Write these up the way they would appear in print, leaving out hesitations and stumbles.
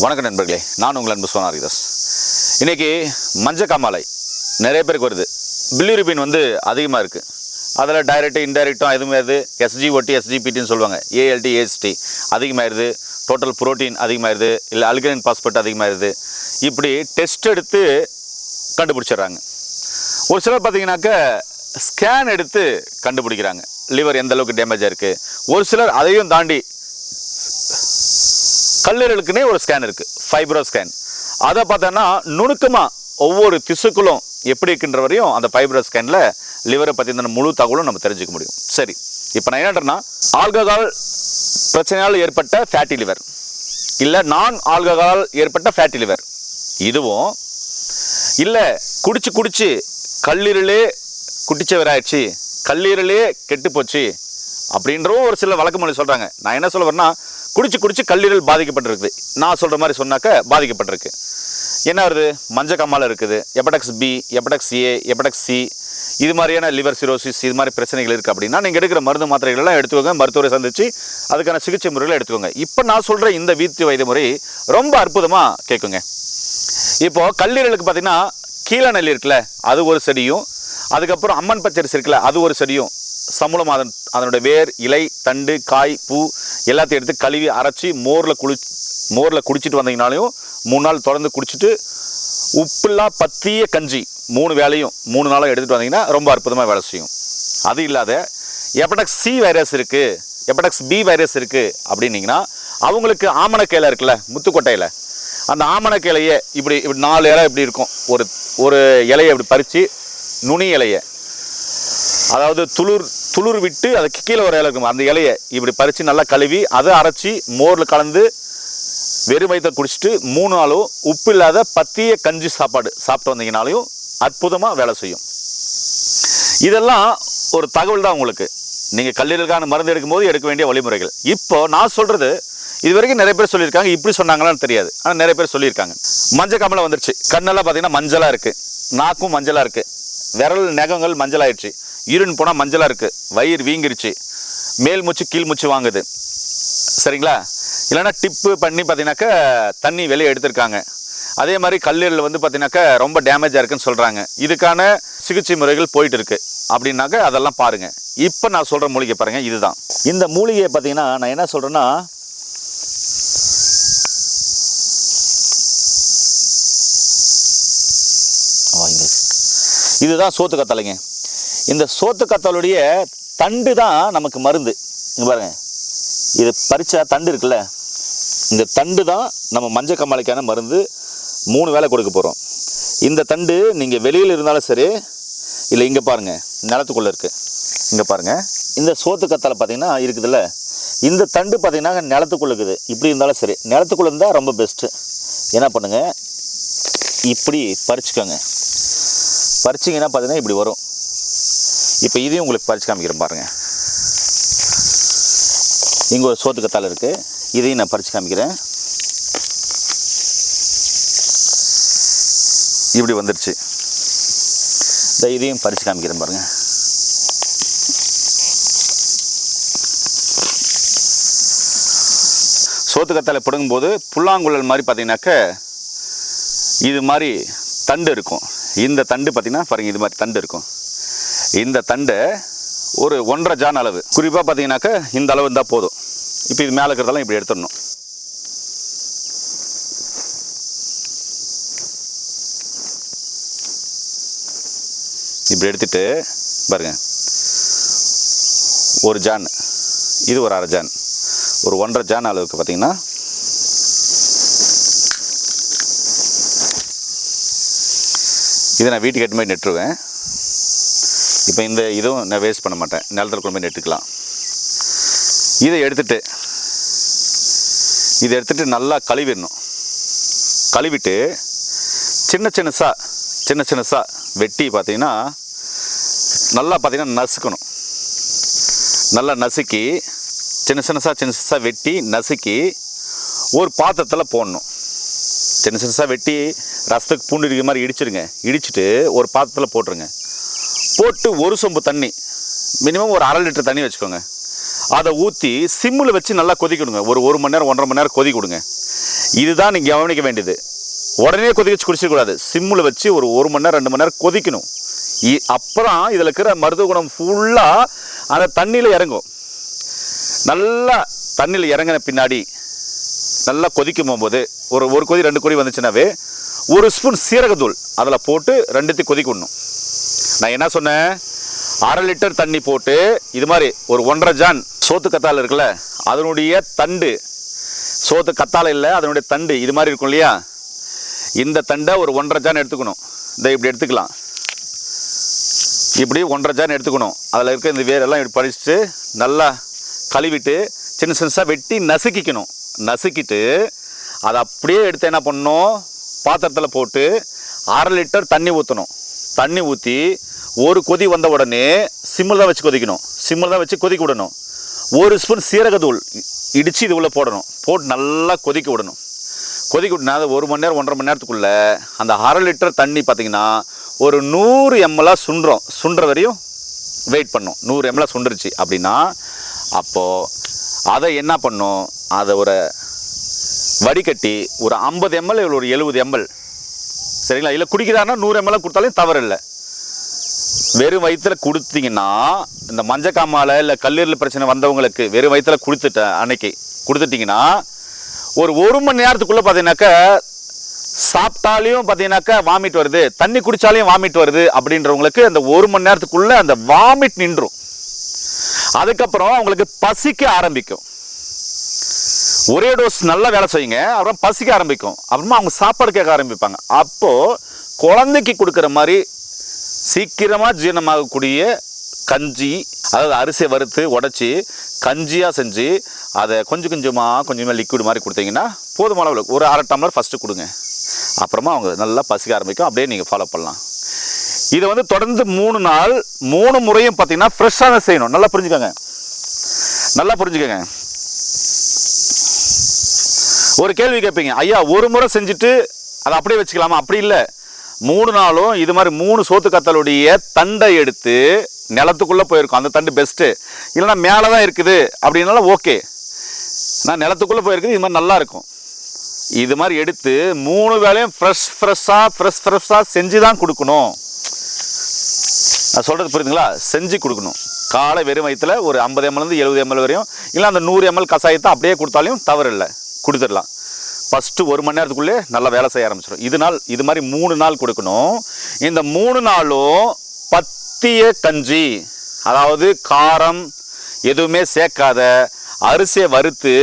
வணக்கம் நண்பர்களே, நான் உங்கள் அன்பு சோனா ஹரிதாஸ். இன்றைக்கி மஞ்சக்காமாலை நிறைய பேருக்கு வருது. பிலிருபின் அதிகமாக இருக்குது. அதில் டைரெக்டும் இன்டைரக்டும் எதுவுமே வருது. SGOT SGPTன்னு சொல்லுவாங்க. ALT AST அதிகமாகிடுது. டோட்டல் புரோட்டீன் அதிகமாகிடுது. இல்லை அல்கலைன் பாஸ்பேட் அதிகமாகிடுது. இப்படி டெஸ்ட் எடுத்து கண்டுபிடிச்சிடுறாங்க. ஒரு சிலர் பார்த்தீங்கன்னாக்க ஸ்கேன் எடுத்து கண்டுபிடிக்கிறாங்க லிவர் எந்த அளவுக்கு டேமேஜாக இருக்குது. ஒரு சிலர் அதையும் தாண்டி கல்லீரலுக்குனே ஒரு ஸ்கேன் இருக்குது, ஃபைப்ரோ ஸ்கேன். அதை பார்த்தோன்னா நுணுக்கமாக ஒவ்வொரு திசுக்களும் எப்படி இருக்கின்ற வரையும் அந்த ஃபைப்ரோ ஸ்கேனில் லிவரை பற்றின முழு தகவலும் நம்ம தெரிஞ்சுக்க முடியும். சரி, இப்போ நான் என்னன்னா ஆல்கஹால் பிரச்சனையால் ஏற்பட்ட ஃபேட்டி லிவர் இல்லை நான் ஆல்கஹால் ஏற்பட்ட ஃபேட்டி லிவர், இதுவும் இல்லை குடிச்சு கல்லீரலே குட்டிச்சவராயிடுச்சு, கல்லீரலே கெட்டு போச்சு அப்படின்றவும் ஒரு சில வழக்கு மொழி சொல்கிறாங்க. நான் என்ன சொல்ல வரேன்னா, குடிச்சு கல்லீரல் பாதிக்கப்பட்டிருக்கு. நான் சொல்கிற மாதிரி சொன்னாக்க பாதிக்கப்பட்டிருக்கு. என்ன வருது? மஞ்சக்காமாலை இருக்குது, hepatitis B, hepatitis A, hepatitis C, இது மாதிரியான லிவர் சிரோசிஸ், இது மாதிரி பிரச்சனைகள் இருக்குது அப்படின்னா நீங்கள் எடுக்கிற மருந்து மாத்திரைகளெல்லாம் எடுத்துக்கோங்க. மருத்துவரை சந்தித்து அதுக்கான சிகிச்சை முறைகளை எடுத்துக்கோங்க. இப்போ நான் சொல்கிற இந்த வீட்டு வைத்திய முறை ரொம்ப அற்புதமாக கேட்குங்க. இப்போது கல்லீரலுக்கு பார்த்தீங்கன்னா கீழே நெல்லி இருக்குல்ல, அது ஒரு செடியும், அதுக்கப்புறம் அம்மன் பச்சரிசி இருக்குல்ல, அது ஒரு செடியும், சமூலம் அதனுடைய வேர், இலை, தண்டு, காய், பூ எல்லாத்தையும் எடுத்து கழுவி அரைச்சி மோரில் குடிச்சிட்டு வந்தீங்கனாலையும் 3 நாள் தொடர்ந்து குடிச்சிட்டு உப்பில்லா பத்திய கஞ்சி 3 வேளையும் 3 நாளாக எடுத்துகிட்டு வந்தீங்கன்னா ரொம்ப அற்புதமாக வேலை செய்யும். அது இல்லாத ஹெப்படைட்டிஸ் C வைரஸ் இருக்குது, ஹெப்படைட்டிஸ் B வைரஸ் இருக்குது அப்படின்னீங்கன்னா அவங்களுக்கு ஆமணக்கையில் இருக்குல்ல, முத்துக்கொட்டையில், அந்த ஆமணக்கையிலையே இப்படி 4 இலை இப்படி இருக்கும். ஒரு இலையை இப்படி பறித்து நுனி இலையை, அதாவது துளிர் விட்டு அதுக்கு கீழே ஒரு இலை இருக்கும், அந்த இலையை இப்படி பறித்து நல்லா கழுவி அதை அரைச்சி மோரில் கலந்து வெறும் வயிற்ற குடிச்சிட்டு 3 நாளும் உப்பு இல்லாத பத்திய கஞ்சி சாப்பிட்டு வந்தீங்கனாலையும் அற்புதமாக வேலை செய்யும். இதெல்லாம் ஒரு தகவல் தான் உங்களுக்கு. நீங்கள் கல்லீரலுக்கான மருந்து எடுக்கும்போது எடுக்க வேண்டிய வழிமுறைகள். இப்போ நான் சொல்கிறது இது வரைக்கும் நிறைய பேர் சொல்லியிருக்காங்க, இப்படி சொன்னாங்களான்னு தெரியாது, ஆனால் நிறைய பேர் சொல்லியிருக்காங்க. மஞ்சக்காமலை வந்துருச்சு, கண்ணெல்லாம் பார்த்தீங்கன்னா மஞ்சளாக இருக்குது, நாக்கும் மஞ்சளாக இருக்குது, விரல் நகங்கள் மஞ்சளாயிடுச்சு, யூரின் போனால் மஞ்சளாக இருக்குது, வயிறு வீங்கிருச்சு, மேல் மூச்சு கீழ் மூச்சு வாங்குது, சரிங்களா? இல்லைன்னா டிப்பு பண்ணி பார்த்தீங்கன்னாக்கா தண்ணி வெளியே எடுத்திருக்காங்க. அதே மாதிரி கல்லீரல் பார்த்தீங்கன்னாக்கா ரொம்ப டேமேஜாக இருக்குன்னு சொல்கிறாங்க. இதுக்கான சிகிச்சை முறைகள் போயிட்டு இருக்கு அப்படின்னாக்க அதெல்லாம் பாருங்கள். இப்போ நான் சொல்கிற மூலிகை பாருங்கள், இதுதான். இந்த மூலிகையை பார்த்தீங்கன்னா நான் என்ன சொல்கிறேன்னா, இதுதான் சோத்து கத்தாழைங்க. இந்த சோத்து கத்தாழையுடைய தண்டு தான் நமக்கு மருந்து. இங்கே பாருங்கள், இது பறிச்சா தண்டு இருக்குல்ல, இந்த தண்டு தான் நம்ம மஞ்சக்காமாலைக்கான மருந்து. 3 வேளை கொடுக்க போகிறோம். இந்த தண்டு நீங்கள் வெளியில் இருந்தாலும் சரி, இல்லை இங்கே பாருங்கள் நிலத்துக்குள்ளே இருக்குது, இங்கே பாருங்கள் இந்த சோத்து கத்தாழை பார்த்தீங்கன்னா இருக்குதுல்ல, இந்த தண்டு பார்த்தீங்கன்னா நிலத்துக்குள்ளே இருக்குது. இப்படி இருந்தாலும் சரி, நிலத்துக்குள்ளே இருந்தால் ரொம்ப பெஸ்ட்டு. என்ன பண்ணுங்கள், இப்படி பறிச்சுக்கோங்க. பறிச்சிங்கன்னா பார்த்தீங்கன்னா இப்படி வரும். இப்போ இதையும் உங்களுக்கு பறிச்சு காமிக்கிறேன் பாருங்கள். இங்கே ஒரு சோத்து கத்தாழை இருக்குது, இதையும் நான் பறிச்சு காமிக்கிறேன். இப்படி வந்துடுச்சு. இதையும் பறிச்சு காமிக்கிறேன் பாருங்கள். சோத்து கத்தாழை பிடுங்கும்போது புல்லாங்குழல் மாதிரி பார்த்தீங்கன்னாக்க இது மாதிரி தண்டு இருக்கும். இந்த தண்டு பார்த்தீங்கன்னா பாருங்கள், இது மாதிரி தண்டு இருக்கும். இந்த தண்டை ஒரு 1.5 ஜான் அளவு, குறிப்பாக பார்த்தீங்கன்னாக்க இந்த அளவு இருந்தால் போதும். இப்போ இது மேலே இருக்கிறதெல்லாம் இப்படி எடுத்துடணும். இப்படி எடுத்துட்டு பாருங்கள், 1 ஜான், இது ஒரு 1/2 ஜான், ஒரு 1.5 ஜான் அளவுக்கு பார்த்தீங்கன்னா இதை நான் வீட்டுக்கு எட்டு போய் நெட்டுருவேன். இப்போ இந்த இதுவும் நான் வேஸ்ட் பண்ண மாட்டேன், நிலத்தில் கொண்டு போய் நெட்டுக்கலாம். இதை எடுத்துட்டு நல்லா கழுவிடணும். கழுவிட்டு சின்ன சின்னசா வெட்டி பார்த்தீங்கன்னா நல்லா பார்த்தீங்கன்னா நசுக்கணும். நல்லா நசுக்கி சின்னசா வெட்டி நசுக்கி ஒரு பாத்திரத்தில் போடணும். சின்னசா வெட்டி ரசத்துக்கு பூண்டு இருக்கிற மாதிரி இடிச்சிட்டு ஒரு பாத்திரத்தில் போட்டுருங்க. போட்டு 1 சொம்பு தண்ணி, மினிமம் ஒரு 1/2 லிட்டர் தண்ணி வச்சுக்கோங்க. அதை ஊற்றி சிம்மில் வச்சு நல்லா கொதிக்கணுங்க. ஒரு 1 மணி நேரம் 1.5 மணி நேரம் கொதி கொடுங்க. இதுதான் நீங்கள் கவனிக்க வேண்டியது. உடனே கொதிக்க வச்சு குடிச்சிடக்கூடாது. சிம்மில் வச்சு ஒரு 1 மணி நேரம் 2 மணி நேரம் கொதிக்கணும். அப்புறம் இதில் இருக்கிற மருத்துவ குணம் ஃபுல்லாக அந்த தண்ணியில் இறங்கும். நல்லா தண்ணியில் இறங்கின பின்னாடி நல்லா கொதிக்கும் போகும்போது ஒரு கொதி 2 கொதி வந்துச்சுனாவே 1 ஸ்பூன் சீரகத்தூள் அதில் போட்டு 2த்தையும் கொதிக்க விடணும். நான் என்ன சொன்னேன், 1/2 லிட்டர் தண்ணி போட்டு இது மாதிரி ஒரு 1.5 ஜான் சோத்து கத்தாழை இருக்குல்ல, அதனுடைய தண்டு, சோத்து கத்தாழை இல்லை அதனுடைய தண்டு இது மாதிரி இருக்கும் இல்லையா, இந்த தண்டை ஒரு 1.5 ஜான் எடுத்துக்கணும். இதை இப்படி எடுத்துக்கலாம், இப்படி 1.5 ஜான் எடுத்துக்கணும். அதில் இருக்க இந்த வேரெல்லாம் இப்படி பறிச்சுட்டு நல்லா கழுவிட்டு சின்ன சின்னசாக வெட்டி நசுக்கிக்கணும். நசுக்கிட்டு அதை அப்படியே எடுத்து என்ன பண்ணணும், பாத்திரத்தில் போட்டு 1/2 லிட்டர் தண்ணி ஊற்றணும். தண்ணி ஊற்றி ஒரு கொதி வந்த உடனே சிம்மில் தான் வச்சு கொதிக்கணும். சிம்மில் தான் வச்சு கொதிக்க விடணும். 1 ஸ்பூன் சீரகத்தூள் இடித்து இது உள்ளே போடணும். போட்டு நல்லா கொதிக்க விடணும். கொதிக்க விட்டுனா அது 1 மணி நேரம் 1.5 மணி நேரத்துக்குள்ளே அந்த 1/2 லிட்டர் தண்ணி பார்த்திங்கன்னா ஒரு 100 ml சுண்டுற வரையும் வெயிட் பண்ணும். 100 ml சுண்டுருச்சு அப்படின்னா அப்போது அதை என்ன பண்ணும், அதை ஒரு வடிகட்டி ஒரு 50 ml இல்லை ஒரு 70 ml சரிங்களா, இல்லை குடிக்கிறாருன்னா 100 ml கொடுத்தாலும் தவறு இல்லை. வெறும் வயிற்றில் கொடுத்தீங்கன்னா இந்த மஞ்சக்காமாலை இல்லை கல்லீரல் பிரச்சனை வந்தவங்களுக்கு வெறும் வயிற்றில் அன்னைக்கு கொடுத்துட்டிங்கன்னா ஒரு 1 மணி நேரத்துக்குள்ளே பார்த்தீங்கன்னாக்கா சாப்பிட்டாலையும் பார்த்தீங்கன்னாக்கா வாமிட் வருது, தண்ணி குடித்தாலையும் வாமிட் வருது அப்படின்றவங்களுக்கு அந்த 1 மணி நேரத்துக்குள்ளே அந்த வாமிட் நின்றும். அதுக்கப்புறம் அவங்களுக்கு பசிக்க ஆரம்பிக்கும். ஒரே டோஸ் நல்லா வேலை செய்யுங்க, அப்புறம் பசிக்க ஆரம்பிக்கும். அப்புறமா அவங்க சாப்பாடு கேட்க ஆரம்பிப்பாங்க. அப்போது குழந்தைக்கு கொடுக்குற மாதிரி சீக்கிரமாக ஜீரணமாகக்கூடிய கஞ்சி, அதாவது அரிசியை வறுத்து உடச்சி கஞ்சியாக செஞ்சு அதை கொஞ்சமாக லிக்விட் மாதிரி கொடுத்தீங்கன்னா போதுமான அளவு ஒரு 1/2 டம்ளர் ஃபஸ்ட்டு கொடுங்க. அப்புறமா அவங்க நல்லா பசிக்க ஆரம்பிக்கும். அப்படியே நீங்கள் ஃபாலோ பண்ணலாம். இதை வந்து தொடர்ந்து 3 நாள் 3 முறையும் பார்த்தீங்கன்னா ஃப்ரெஷ்ஷாக செய்யணும். நல்லா புரிஞ்சுக்கோங்க. ஒரு கேள்வி கேட்பீங்க, ஐயா ஒரு முறை செஞ்சுட்டு அதை அப்படியே வச்சுக்கலாமா? அப்படி இல்லை. 3 நாளும் இது மாதிரி 3 சோத்து கத்தலுடைய தண்டை எடுத்து நிலத்துக்குள்ளே போயிருக்கும். அந்த தண்டு பெஸ்ட்டு. இல்லைன்னா மேலே தான் இருக்குது அப்படின்னாலும் ஓகே, நான் நிலத்துக்குள்ளே போயிருக்குது, இது மாதிரி நல்லா இருக்கும். இது மாதிரி எடுத்து 3 வேளையும் ஃப்ரெஷ்ஷாக செஞ்சு தான் கொடுக்கணும். நான் சொல்கிறது புரியுதுங்களா? செஞ்சு கொடுக்கணும். காலை வெறும் வயிற்றில் ஒரு 50 ml 70 ml வரையும், இல்லை அந்த 100 ml கசாயத்தை அப்படியே கொடுத்தாலும் தவறு இல்லை, கொடுத்துடலாம். ஃபஸ்ட்டு 1 மணி நேரத்துக்குள்ளே நல்லா வேலை செய்ய ஆரம்பிச்சிடும். இது மாதிரி 3 நாள் கொடுக்கணும். இந்த 3 நாளும் பத்திய கஞ்சி, அதாவது காரம் எதுவுமே சேர்க்காத அரிசியை வறுத்து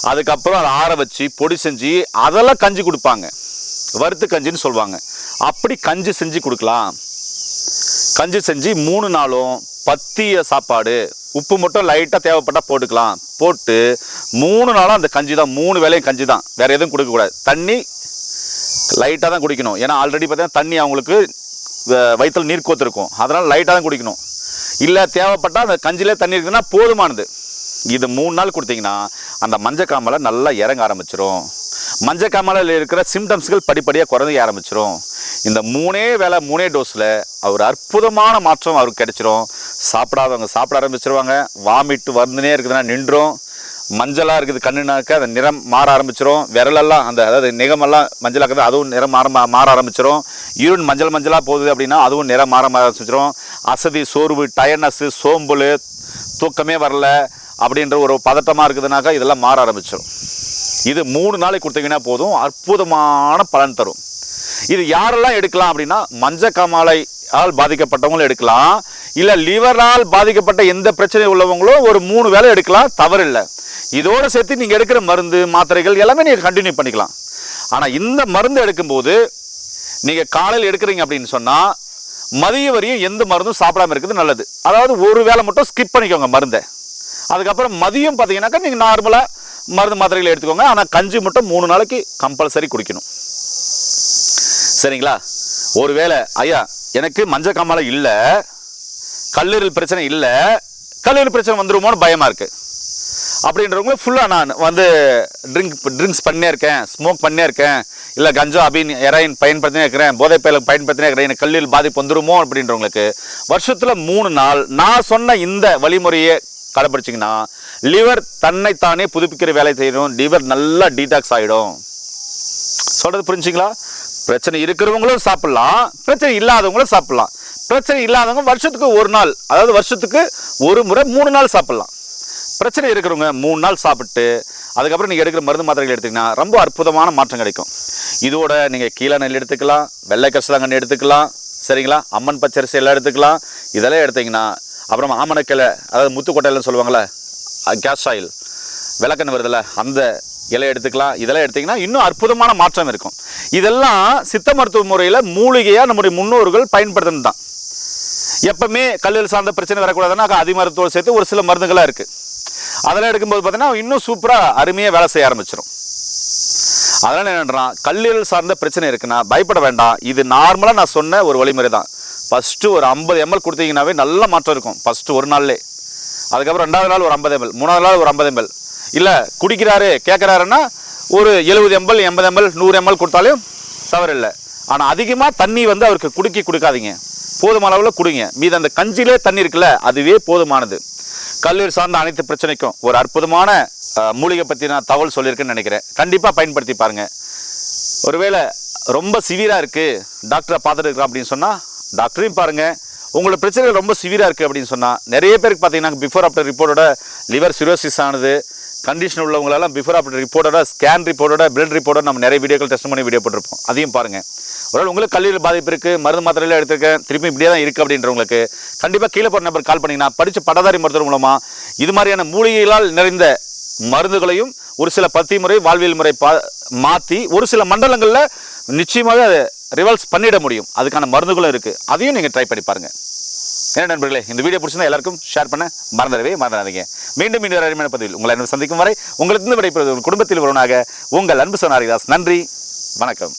அதுக்கப்புறம் அதை ஆற வச்சு பொடி செஞ்சு அதெல்லாம் கஞ்சி கொடுப்பாங்க. வறுத்து கஞ்சின்னு சொல்லுவாங்க. அப்படி கஞ்சி செஞ்சு கொடுக்கலாம். கஞ்சி செஞ்சு 3 நாளும் பத்திய சாப்பாடு, உப்பு மட்டும் லைட்டாக தேவைப்பட்டால் போட்டுக்கலாம். போட்டு 3 நாளும் அந்த கஞ்சி தான், 3 வேளையும் கஞ்சி தான், வேறு எதுவும் கொடுக்கக்கூடாது. தண்ணி லைட்டாக தான் குடிக்கணும். ஏன்னா ஆல்ரெடி பார்த்தீங்கன்னா தண்ணி அவங்களுக்கு வயிற்றில் நீர் கோத்திருக்கும். அதனால் லைட்டாக தான் குடிக்கணும். இல்லை தேவைப்பட்டால் அந்த கஞ்சிலே தண்ணி இருக்குதுன்னா போதுமானது. இது 3 நாள் கொடுத்தீங்கன்னா அந்த மஞ்சக்காமலை நல்லா இறங்க ஆரம்பிச்சிடும். மஞ்சக்காமலையில் இருக்கிற சிம்டம்ஸ்கள் படிப்படியாக குறைய ஆரம்பிச்சிடும். இந்த 3 வேளை 3 டோஸில் ஒரு அற்புதமான மாற்றம் அவருக்கு கிடைச்சிரும். சாப்பிடாதவங்க சாப்பிட ஆரம்பிச்சிருவாங்க. வாமிட்டு வந்துனே இருக்குதுன்னா நின்றும். மஞ்சளாக இருக்குது கண்ணுனாக்க அந்த நிறம் மாற ஆரம்பிச்சிடும். விரலெல்லாம் அதாவது நிகமெல்லாம் மஞ்சளாக இருக்குது, அதுவும் நிறம் மாற ஆரம்பிச்சிடும். யூரின் மஞ்சளாக போகுது அப்படின்னா அதுவும் நிறம் மாற ஆரம்பிச்சிடும். அசதி, சோர்வு, டயர்னஸ்ஸு, சோம்பல், தூக்கமே வரல அப்படின்ற ஒரு பதட்டமாக இருக்குதுனாக்கா இதெல்லாம் மாற ஆரம்பிச்சிடும். இது 3 நாளைக்கு கொடுத்தீங்கன்னா போதும், அற்புதமான பலன் தரும். இது யாரெல்லாம் எடுக்கலாம் அப்படின்னா மஞ்சக்காமாலையால் பாதிக்கப்பட்டவங்களும் எடுக்கலாம், இல்லை லிவரால் பாதிக்கப்பட்ட எந்த பிரச்சனை உள்ளவங்களும் ஒரு 3 வேளை எடுக்கலாம், தவறில்லை. இதோடு சேர்த்து நீங்கள் எடுக்கிற மருந்து மாத்திரைகள் எல்லாமே நீங்கள் கண்டினியூ பண்ணிக்கலாம். ஆனால் இந்த மருந்து எடுக்கும்போது நீங்கள் காலையில் எடுக்கிறீங்க அப்படின்னு சொன்னால் மதிய வரையும் எந்த மருந்தும் சாப்பிடாமல் இருக்குது நல்லது. அதாவது ஒரு வேளை மட்டும் ஸ்கிப் பண்ணிக்கோங்க மருந்தை. அதுக்கப்புறம் மதியம் பார்த்தீங்கன்னாக்கா நீங்கள் நார்மலாக மருந்து மாத்திரைகளை எடுத்துக்கோங்க. ஆனால் கஞ்சி மட்டும் 3 நாளைக்கு கம்பல்சரி குடிக்கணும். சரிங்களா? ஒருவேளை ஐயா எனக்கு மஞ்சக்காமலை இல்லை, கல்லீரல் பிரச்சனை இல்லை, கல்லீரல் பிரச்சனை வந்துருமோன்னு பயமாக இருக்குது அப்படின்றவங்க ஃபுல்லாக நான் வந்து ட்ரிங்க்ஸ் பண்ணே இருக்கேன், ஸ்மோக் பண்ணே இருக்கேன், இல்லை கஞ்சா அபின் ஹெராயின் பயன்படுத்தினே இருக்கிறேன், போதைப்பயில பயன்படுத்தினே இருக்கிறேன், எனக்கு கல்லீரல் பாதிப்பு வந்துருமோ அப்படின்றவங்களுக்கு வருஷத்தில் 3 நாள் நான் சொன்ன இந்த வழிமுறையை கடைப்பிடிச்சிங்கன்னா லிவர் தன்னைத்தானே புதுப்பிக்கிற வேலை செய்யணும், லிவர் நல்லா டீடாக்ஸ் ஆகிடும். சொல்கிறது புரிஞ்சுங்களா? பிரச்சனை இருக்கிறவங்களும் சாப்பிட்லாம், பிரச்சனை இல்லாதவங்களும் சாப்பிட்லாம். பிரச்சனை இல்லாதவங்க வருஷத்துக்கு ஒரு நாள், அதாவது வருஷத்துக்கு ஒரு முறை 3 நாள் சாப்பிட்லாம். பிரச்சனை இருக்கிறவங்க 3 நாள் சாப்பிட்டு அதுக்கப்புறம் நீங்கள் எடுக்கிற மருந்து மாத்திரைகள் எடுத்திங்கன்னா ரொம்ப அற்புதமான மாற்றம் கிடைக்கும். இதோட நீங்கள் கீழே நெல் எடுத்துக்கலாம், வெள்ளை கரிசலாங்கண்ணி எடுத்துக்கலாம், சரிங்களா, அம்மன் பச்சரிசி எல்லாம் எடுத்துக்கலாம். இதெல்லாம் எடுத்திங்கன்னா அப்புறம் ஆமணக்கிழை, அதாவது முத்துக்கொட்டையில்னு சொல்லுவாங்களே, கேஸ் ஆயில், விளக்கெண்ணெய் வருதில்ல, அந்த இலை எடுத்துக்கலாம். இதெல்லாம் எடுத்திங்கன்னா இன்னும் அற்புதமான மாற்றம் இருக்கும். இதெல்லாம் சித்த மருத்துவ முறையில் மூலிகையாக நம்முடைய முன்னோர்கள் பயன்படுத்தினது தான். எப்பவுமே கல்லீரல் சார்ந்த பிரச்சனை வரக்கூடாதுன்னா அதிமருத்துவம் சேர்த்து ஒரு சில மருந்துகளாக இருக்குது. அதெல்லாம் எடுக்கும்போது பார்த்தீங்கன்னா இன்னும் சூப்பராக அருமையாக வேலை செய்ய ஆரம்பிச்சிடும். அதனால் என்னன்றான், கல்லீரல் சார்ந்த பிரச்சனை இருக்குன்னா பயப்பட வேண்டாம். இது நார்மலாக நான் சொன்ன ஒரு வழிமுறை தான். ஃபஸ்ட்டு ஒரு 50 ml கொடுத்தீங்கன்னாவே நல்ல மாற்றம் இருக்கும் ஃபஸ்ட்டு ஒரு நாள்லே. அதுக்கப்புறம் 2வது நாள் ஒரு 50 ml, 3வது நாள் ஒரு 50 ml. இல்லை குடிக்கிறாரு கேட்குறாருன்னா ஒரு 70 ml, 80 ml, 100 ml கொடுத்தாலும் தவறில்லை. ஆனால் அதிகமாக தண்ணி அவருக்கு கொடுக்காதீங்க, போதுமான அளவில் குடிங்க. மீது அந்த கஞ்சிலே தண்ணி இருக்குல்ல, அதுவே போதுமானது. கல்லீரல் சார்ந்த அனைத்து பிரச்சனைக்கும் ஒரு அற்புதமான மூலிகை பற்றி நான் தகவல் சொல்லியிருக்கேன்னு நினைக்கிறேன். கண்டிப்பாக பயன்படுத்தி பாருங்கள். ஒருவேளை ரொம்ப சிவியராக இருக்குது, டாக்டரை பார்த்துட்டு இருக்கிறோம் அப்படின்னு சொன்னால் டாக்டரையும் பாருங்கள். உங்களோட பிரச்சனை ரொம்ப சிவியராக இருக்குது அப்படின்னு சொன்னால் நிறைய பேருக்கு பார்த்தீங்கன்னா பிஃபோர் ஆஃப்டர் ரிப்போர்ட்டோட லிவர் சிரோசிஸ் ஆனது கண்டிஷன் உள்ளவங்களெல்லாம் பிஃபோர் ஆஃப்டர் ரிப்போர்ட்டோட, ஸ்கேன் ரிப்போர்ட்டோட, பிளட் ரிப்போர்ட்டோட நம்ம நிறைய வீடியோக்கள் டெஸ்ட் பண்ணி வீடியோ போட்டிருப்போம். அதையும் பாருங்கள். ஒருவேளை உங்களுக்கு கல்லீரல் பாதிப்பு இருக்குது, மருந்து மாத்திரையில் எடுத்துருக்கேன், திருப்பி இப்படியே தான் இருக்குது அப்படின்றவங்களுக்கு கண்டிப்பாக கீழே போகிற நம்பர் கால் பண்ணிங்கன்னா படித்த பட்டதாரி மருத்துவர் மூலமாக இது மாதிரியான மூலிகைகளால் நிறைந்த மருந்துகளையும் ஒரு சில பத்தி முறை வாழ்வியல் முறை மாற்றி ஒரு சில மண்டலங்களில் நிச்சயமாக அதை ரிவல்ஸ் பண்ணிட முடியும். அதுக்கான மருந்துகளும் இருக்குது. அதையும் நீங்கள் ட்ரை பண்ணி பாருங்கள். என்ன நண்பர்களே, இந்த வீடியோ பிடிச்சிருந்தா எல்லாருக்கும் ஷேர் பண்ண மறந்துடாதீங்க. மீண்டும் இன்னொரு அருமையான பதிவில் உங்களை சந்திக்கும் வரை உங்களுக்கு விடைபெறுவது குடும்பத்தில் ஒருவனாக உங்கள் அன்பு சோனாரிதாஸ். நன்றி, வணக்கம்.